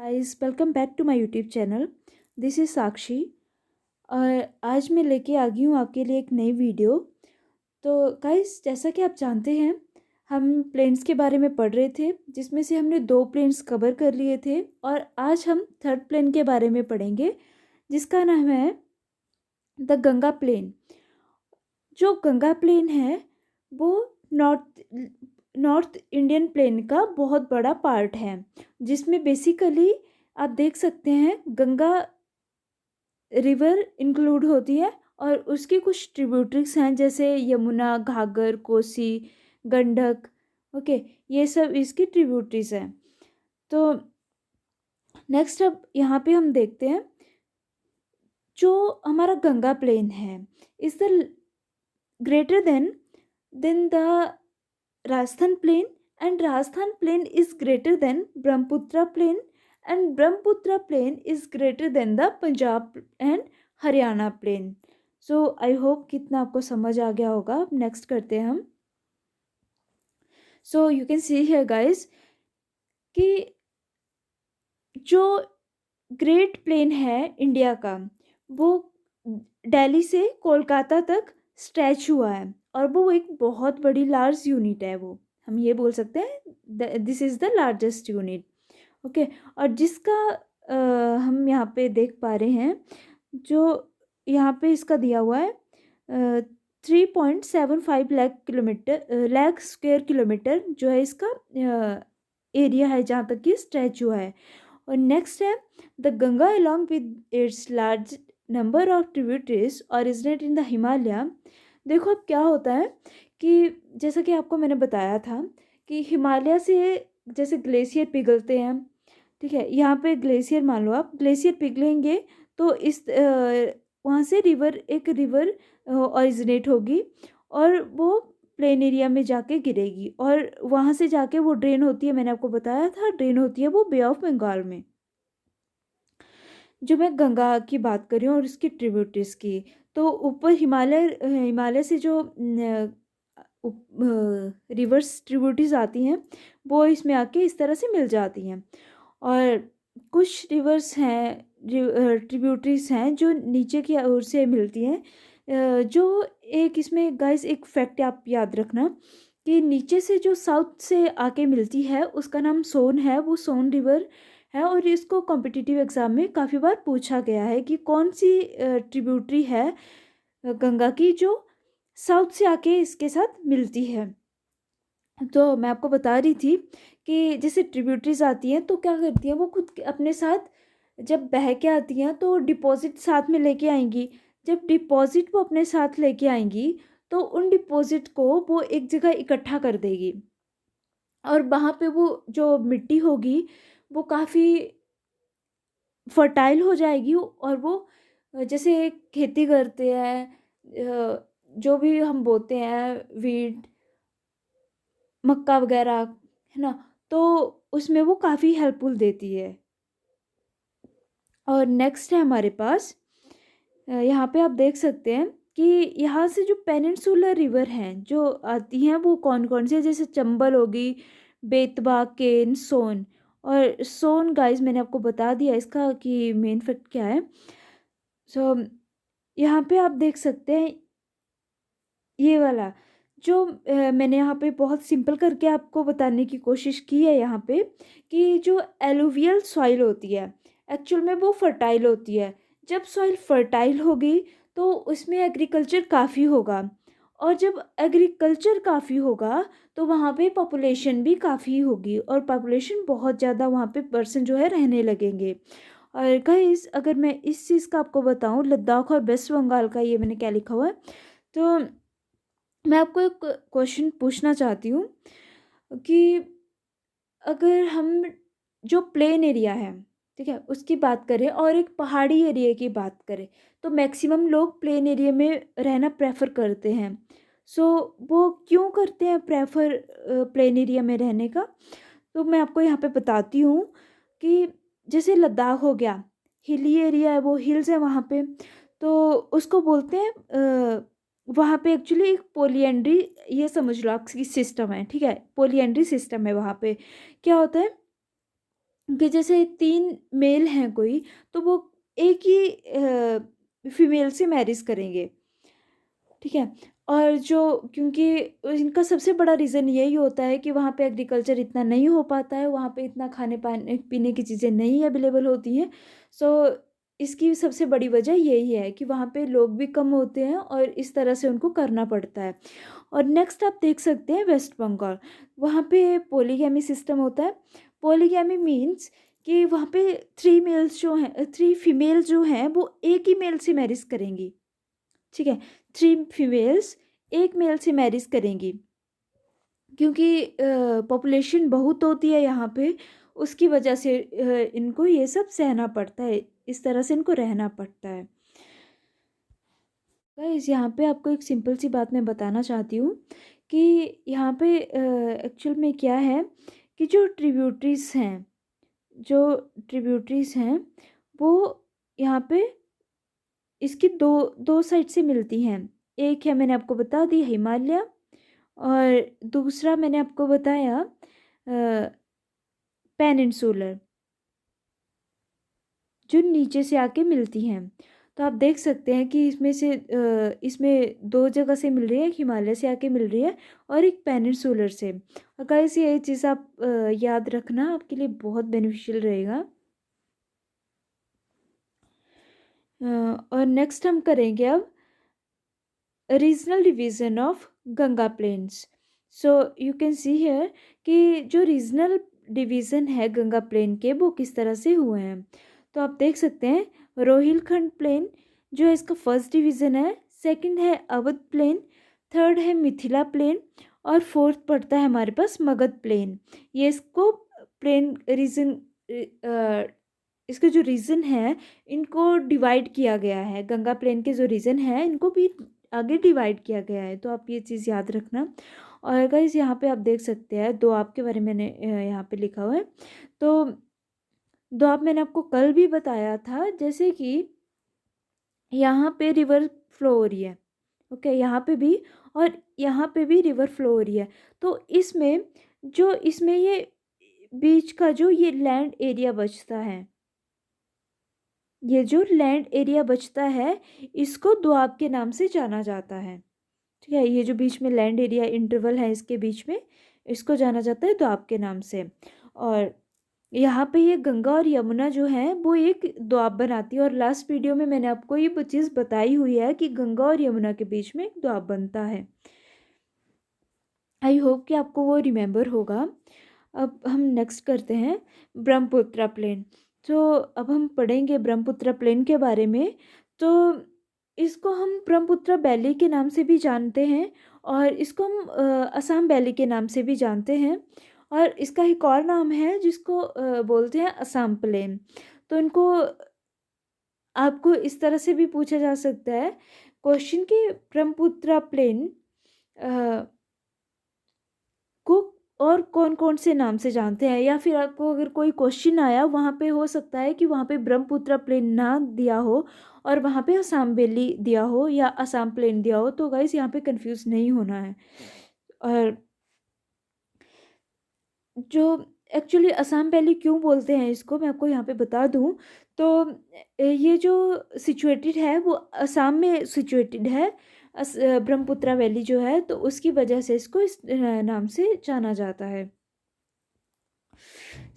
Guys welcome back to my YouTube channel. This is Sakshi और आज मैं लेके आ गई हूँ आपके लिए एक नई वीडियो। तो गाइस जैसा कि आप जानते हैं, हम प्लेन्स के बारे में पढ़ रहे थे जिसमें से हमने दो प्लेन्स कवर कर लिए थे और आज हम थर्ड प्लेन के बारे में पढ़ेंगे जिसका नाम है द गंगा प्लेन। जो गंगा प्लेन है वो नॉर्थ नॉर्थ इंडियन प्लेन का बहुत बड़ा पार्ट है, जिसमें बेसिकली आप देख सकते हैं गंगा रिवर इंक्लूड होती है और उसकी कुछ ट्रिब्यूटरीज हैं जैसे यमुना, घाघर, कोसी, गंडक। ओके, ये सब इसकी ट्रिब्यूटरीज हैं। तो नेक्स्ट अब यहाँ पे हम देखते हैं जो हमारा गंगा प्लेन है is the greater than the Rajasthan plain, and Rajasthan plain is greater than Brahmaputra plain, and Brahmaputra plain is greater than the Punjab and Haryana plain. So I hope कितना आपको समझ आ गया होगा। अब नेक्स्ट करते हैं हम। So you can see here guys कि जो ग्रेट प्लेन है इंडिया का वो दिल्ली से कोलकाता तक स्ट्रेच हुआ है और वो एक बहुत बड़ी लार्ज यूनिट है। वो हम ये बोल सकते हैं this is the largest unit. Okay, और जिसका हम यहाँ पे देख पा रहे हैं जो यहाँ पे इसका दिया हुआ है 3.75 लाख स्क्वायर किलोमीटर जो है इसका एरिया है जहाँ तक कि स्ट्रेच हुआ है। और नेक्स्ट है the Ganga along with its large number of tributaries originate in the Himalaya. देखो अब क्या होता है कि जैसा कि आपको मैंने बताया था कि हिमालय से जैसे ग्लेशियर पिघलते हैं, ठीक है, यहाँ पे ग्लेशियर मान लो, आप ग्लेशियर पिघलेंगे तो इस वहाँ से एक रिवर ऑरिजिनेट होगी और वो प्लेन एरिया में जाके गिरेगी और वहाँ से जाके वो ड्रेन होती है। मैंने आपको बताया था ड्रेन होती है वो बे ऑफ बंगाल में। जो मैं गंगा की बात कर रही हूँ और उसकी ट्रिब्यूटरीज की, तो ऊपर हिमालय से जो रिवर्स ट्रिब्यूटरीज आती हैं वो इसमें आके इस तरह से मिल जाती हैं। और कुछ रिवर्स हैं ट्रिब्यूटरीज हैं जो नीचे की ओर से मिलती हैं। जो एक इसमें गाइस एक फैक्ट आप याद रखना कि नीचे से जो साउथ से आके मिलती है उसका नाम सोन है, वो सोन रिवर है। और इसको कॉम्पिटिटिव एग्ज़ाम में काफ़ी बार पूछा गया है कि कौन सी ट्रिब्यूटरी है गंगा की जो साउथ से आके इसके साथ मिलती है। तो मैं आपको बता रही थी कि जैसे ट्रिब्यूटरीज आती हैं तो क्या करती हैं वो खुद अपने साथ जब बह के आती हैं तो डिपॉजिट साथ में लेके आएंगी। जब डिपॉजिट वो अपने साथ लेके आएंगी तो उन डिपॉजिट को वो एक जगह इकट्ठा कर देगी और वहाँ पे वो जो मिट्टी होगी वो काफ़ी फर्टाइल हो जाएगी और वो जैसे खेती करते हैं जो भी हम बोते हैं वीट, मक्का वगैरह, है ना, तो उसमें वो काफ़ी हेल्पफुल देती है। और नेक्स्ट है हमारे पास यहाँ पे आप देख सकते हैं कि यहाँ से जो पेनिनसुलर रिवर हैं जो आती हैं वो कौन कौन सी है, जैसे चंबल होगी, बेतवा, केन, सोन। और सोन गाइस मैंने आपको बता दिया इसका कि मेन फैक्ट क्या है। सो यहाँ पे आप देख सकते हैं ये वाला जो मैंने यहाँ पे बहुत सिंपल करके आपको बताने की कोशिश की है यहाँ पे कि जो एलुवियल सॉइल होती है एक्चुअल में वो फर्टाइल होती है। जब सॉइल फर्टाइल होगी तो उसमें एग्रीकल्चर काफ़ी होगा और जब एग्रीकल्चर काफ़ी होगा तो वहाँ पे पॉपुलेशन भी काफ़ी होगी और पॉपुलेशन बहुत ज़्यादा वहाँ पे पर्सन जो है रहने लगेंगे। और गाइस अगर मैं इस चीज़ का आपको बताऊँ लद्दाख और वेस्ट बंगाल का, ये मैंने क्या लिखा हुआ है, तो मैं आपको एक क्वेश्चन पूछना चाहती हूँ कि अगर हम जो प्लेन एरिया है, ठीक है, उसकी बात करें और एक पहाड़ी एरिया की बात करें तो मैक्सिमम लोग प्लेन एरिया में रहना प्रेफर करते हैं। सो वो क्यों करते हैं प्रेफर प्लेन एरिया में रहने का, तो मैं आपको यहाँ पे बताती हूँ कि जैसे लद्दाख हो गया, हिली एरिया है, वो हिल्स है वहाँ पे, तो उसको बोलते हैं वहाँ पे एक्चुअली एक पोलियंड्री, ये समझ लो आपकी सिस्टम है, ठीक है, पोलियंड्री सिस्टम है वहाँ पे। क्या होता है कि जैसे 3 मेल हैं कोई, तो वो एक ही फीमेल से मैरिज करेंगे, ठीक है? और जो क्योंकि इनका सबसे बड़ा रीज़न यही होता है कि वहाँ पे एग्रीकल्चर इतना नहीं हो पाता है, वहाँ पे इतना खाने पीने की चीज़ें नहीं अवेलेबल होती हैं। सो इसकी सबसे बड़ी वजह यही है कि वहाँ पे लोग भी कम होते हैं और इस तरह से उनको करना पड़ता है। और नेक्स्ट आप देख सकते हैं वेस्ट बंगाल, वहाँ पे पॉलीगैमी सिस्टम होता है। पॉलीगैमी मीन्स कि वहाँ पे 3 मेल्स जो हैं 3 फीमेल जो हैं वो एक ही मेल से मैरिज करेंगी, ठीक है? 3 फीमेल्स एक मेल से मैरिज करेंगी, क्योंकि पॉपुलेशन बहुत होती है यहाँ पे, उसकी वजह से इनको ये सब सहना पड़ता है, इस तरह से इनको रहना पड़ता है। गाइस यहाँ पे आपको एक सिंपल सी बात मैं बताना चाहती हूँ कि यहाँ पे एक्चुअल में क्या है कि जो ट्रिब्यूटरीज हैं वो यहाँ पे इसकी दो दो साइड से मिलती हैं। एक है, मैंने आपको बता दी, हिमालय, और दूसरा मैंने आपको बताया पेनिनसुलर, जो नीचे से आके मिलती हैं। तो आप देख सकते हैं कि इसमें 2 जगह से मिल रही है, एक हिमालय से आके मिल रही है और एक पेनिनसुलर से। और गाइस ये चीज़ आप याद रखना, आपके लिए बहुत बेनिफिशियल रहेगा। और नेक्स्ट हम करेंगे अब regional division of Ganga plains. So you can see here कि जो रीजनल डिवीज़न है गंगा प्लेन के वो किस तरह से हुए हैं। तो आप देख सकते हैं रोहिलखंड प्लेन जो है इसका फर्स्ट डिवीज़न है, सेकंड है अवध प्लेन, थर्ड है मिथिला प्लेन और फोर्थ पड़ता है हमारे पास मगध प्लेन। ये इसको प्लेन रीजन इसके जो रीजन है इनको डिवाइड किया गया है, गंगा प्लेन के जो रीजन है इनको भी आगे डिवाइड किया गया है, तो आप ये चीज़ याद रखना। और गाइस यहाँ पे आप देख सकते हैं दोआब के बारे में मैंने यहाँ पे लिखा हुआ है। तो दोआब मैंने आपको कल भी बताया था, जैसे कि यहाँ पे रिवर फ्लो हो रही है, ओके, यहाँ पे भी और यहाँ पे भी रिवर फ्लो हो रही है। तो इसमें ये बीच का जो ये लैंड एरिया बचता है, ये जो लैंड एरिया बचता है इसको दोआब के नाम से जाना जाता है, ठीक है? ये जो बीच में लैंड एरिया इंटरवल है इसके बीच में, इसको जाना जाता है दोआब के नाम से। और यहाँ पे ये गंगा और यमुना जो है वो एक दोआब बनाती है, और लास्ट वीडियो में मैंने आपको ये चीज़ बताई हुई है कि गंगा और यमुना के बीच में एक दोआब बनता है। आई होप कि आपको वो रिमेम्बर होगा। अब हम नेक्स्ट करते हैं ब्रह्मपुत्रा प्लेन। तो अब हम पढ़ेंगे ब्रह्मपुत्रा प्लेन के बारे में। तो इसको हम ब्रह्मपुत्रा वैली के नाम से भी जानते हैं और इसको हम असम वैली के नाम से भी जानते हैं, और इसका एक और नाम है जिसको बोलते हैं असम प्लेन। तो इनको आपको इस तरह से भी पूछा जा सकता है क्वेश्चन कि ब्रह्मपुत्रा प्लेन को और कौन कौन से नाम से जानते हैं, या फिर आपको अगर कोई क्वेश्चन आया वहाँ पे हो सकता है कि वहाँ पे ब्रह्मपुत्र प्लेन ना दिया हो और वहाँ पे असम वैली दिया हो या असम प्लेन दिया हो, तो गाइस यहाँ पे कंफ्यूज नहीं होना है। और जो एक्चुअली असम वैली क्यों बोलते हैं इसको मैं आपको यहाँ पे बता दूँ, तो ये जो सिचुएटेड है वो असम में सिचुएटेड है, ब्रह्मपुत्रा वैली जो है, तो उसकी वजह से इसको इस नाम से जाना जाता है।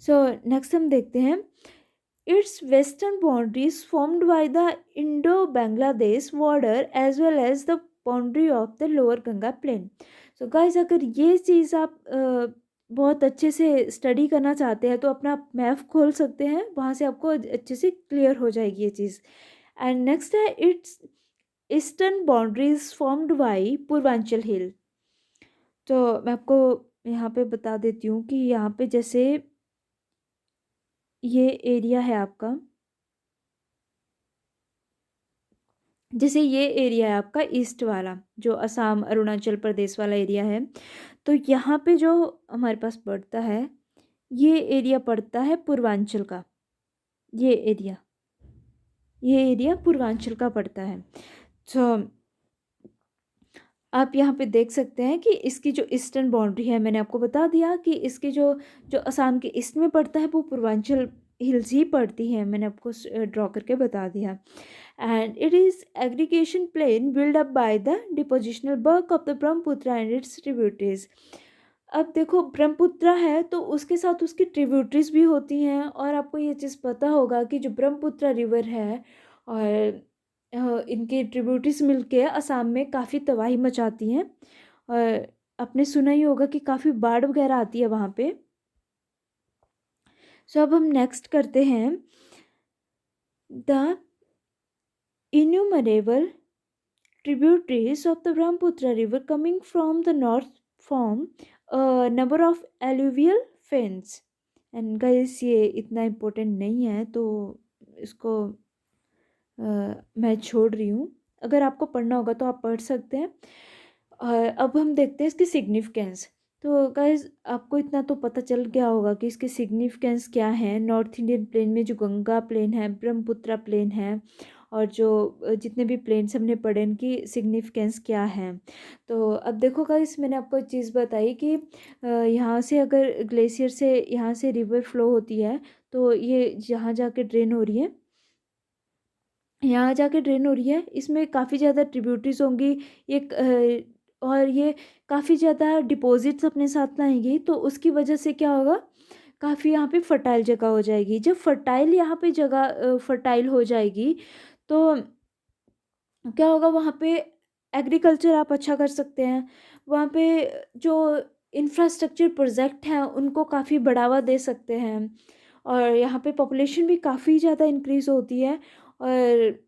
सो नेक्स्ट हम देखते हैं its western boundaries formed by the Indo Bangladesh border as well as the boundary of the lower Ganga plain. So guys अगर ये चीज़ आप बहुत अच्छे से स्टडी करना चाहते हैं तो अपना मैप खोल सकते हैं, वहाँ से आपको अच्छे से क्लियर हो जाएगी ये चीज़। एंड नेक्स्ट है it's eastern boundaries formed by Purvanchal hill. तो मैं आपको यहाँ पे बता देती हूँ कि यहाँ पे जैसे ये एरिया है आपका, जैसे ये एरिया है आपका ईस्ट वाला जो असम अरुणाचल प्रदेश वाला एरिया है, तो यहाँ पे जो हमारे पास पड़ता है ये एरिया पड़ता है पूर्वांचल का, ये एरिया पूर्वांचल का पड़ता है। तो आप यहाँ पे देख सकते हैं कि इसकी जो ईस्टर्न बाउंड्री है, मैंने आपको बता दिया कि इसकी जो जो असम के ईस्ट में पड़ता है वो पूर्वांचल हिल्स ही पड़ती हैं, मैंने आपको ड्रॉ करके बता दिया। And it is aggregation plain build up by the depositional work of the Brahmaputra and its tributaries. अब देखो ब्रह्मपुत्र है तो उसके साथ उसकी ट्रिब्यूटरीज भी होती हैं, और आपको ये चीज़ पता होगा कि जो ब्रह्मपुत्र रिवर है और इनके ट्रिब्यूटरीज मिलके असम में काफ़ी तबाही मचाती हैं, और आपने सुना ही होगा कि काफ़ी बाढ़ वगैरह आती है वहाँ पे। सो अब हम नेक्स्ट करते हैं the innumerable tributaries of the Brahmaputra river coming from the north form a number of alluvial fens। And guys ये इतना इम्पोर्टेंट नहीं है तो इसको मैं छोड़ रही हूँ, अगर आपको पढ़ना होगा तो आप पढ़ सकते हैं। और अब हम देखते हैं इसकी सिग्निफिकेंस। तो गाइस आपको इतना तो पता चल गया होगा कि इसकी सिग्निफिकेंस क्या है। नॉर्थ इंडियन प्लेन में जो गंगा प्लेन है, ब्रह्मपुत्र प्लेन है, और जो जितने भी प्लेन्स हमने पढ़े इनकी सिग्निफिकेंस क्या है। तो अब देखो गाइस मैंने आपको एक चीज़ बताई कि यहाँ से अगर ग्लेशियर से यहाँ से रिवर फ्लो होती है तो ये यहाँ जाके ड्रेन हो रही है, यहाँ जाके ड्रेन हो रही है, इसमें काफ़ी ज़्यादा ट्रिब्यूटरीज होंगी एक और ये काफ़ी ज़्यादा डिपॉजिट्स अपने साथ लाएंगी, तो उसकी वजह से क्या होगा, काफ़ी यहाँ पे फर्टाइल जगह हो जाएगी। जब फर्टाइल यहाँ पे जगह फर्टाइल हो जाएगी तो क्या होगा, वहाँ पे एग्रीकल्चर आप अच्छा कर सकते हैं। वहाँ पे जो इंफ्रास्ट्रक्चर प्रोजेक्ट हैं उनको काफ़ी बढ़ावा दे सकते हैं, और यहाँ पे पॉपुलेशन भी काफ़ी ज़्यादा इंक्रीज़ होती है। और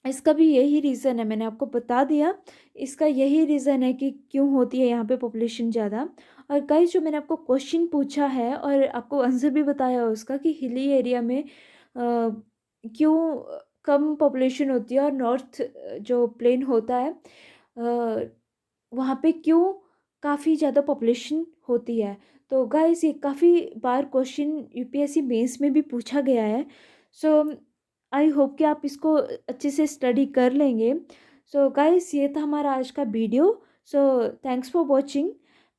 इसका भी यही रीज़न है, मैंने आपको बता दिया, इसका यही रीज़न है कि क्यों होती है यहाँ पे पॉपुलेशन ज़्यादा। और गाइस जो मैंने आपको क्वेश्चन पूछा है और आपको आंसर भी बताया उसका कि हिली एरिया में क्यों कम पॉपुलेशन होती है, और नॉर्थ जो प्लेन होता है वहाँ पे क्यों काफ़ी ज़्यादा पॉपुलेशन होती है। तो गाइस ये काफ़ी बार क्वेश्चन यूपीएससी मेंस में भी पूछा गया है। सो आई होप कि आप इसको अच्छे से स्टडी कर लेंगे। सो गाइस ये था हमारा आज का video. So thanks for watching.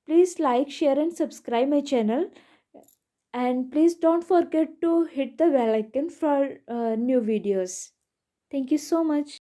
Please like share and subscribe my channel, and please don't forget to hit the bell icon for new videos. Thank you so much.